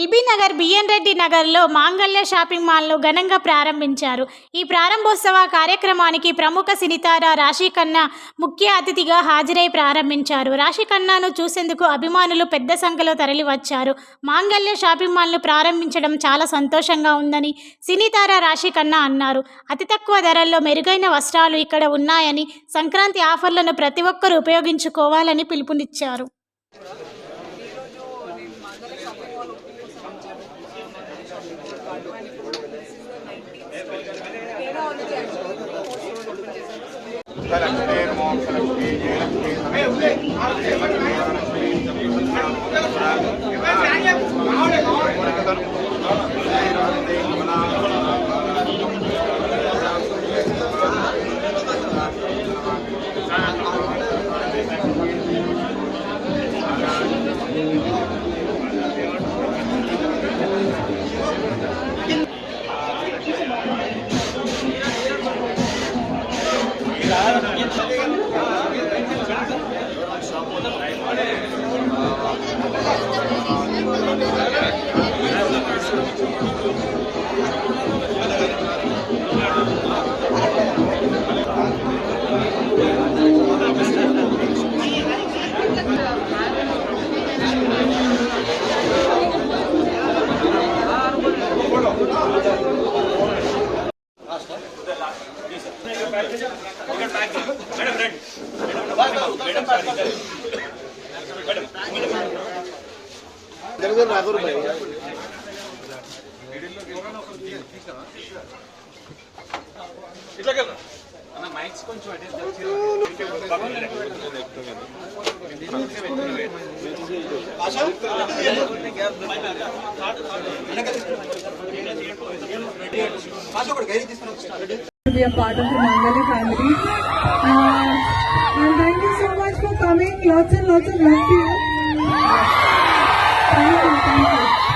LB Nagar B N Reddy నగర్లో మాంగళ్య shopping మాల్ను ఘనంగా ప్రారంభించారు. ఈ ప్రారంభోత్సవ కార్యక్రమానికి ప్రముఖ సినీతార రాశిఖన్నా ముఖ్య అతిథిగా హాజరై ప్రారంభించారు. రాశిఖన్నాను చూసేందుకు అభిమానులు పెద్ద సంఖ్యలో తరలివచ్చారు. మాంగళ్య షాపింగ్ మాల్ను ప్రారంభించడం చాలా సంతోషంగా ఉందని సినీతార రాశిఖన్నా అన్నారు. అతి తక్కువ ధరల్లో మెరుగైన వస్త్రాలు ఇక్కడ ఉన్నాయని, సంక్రాంతి ఆఫర్లను ప్రతి ఒక్కరూ ఉపయోగించుకోవాలని పిలుపునిచ్చారు. To be a part of the Mangali family. And thank you so much for coming. Lots and lots of love to you. Thank you.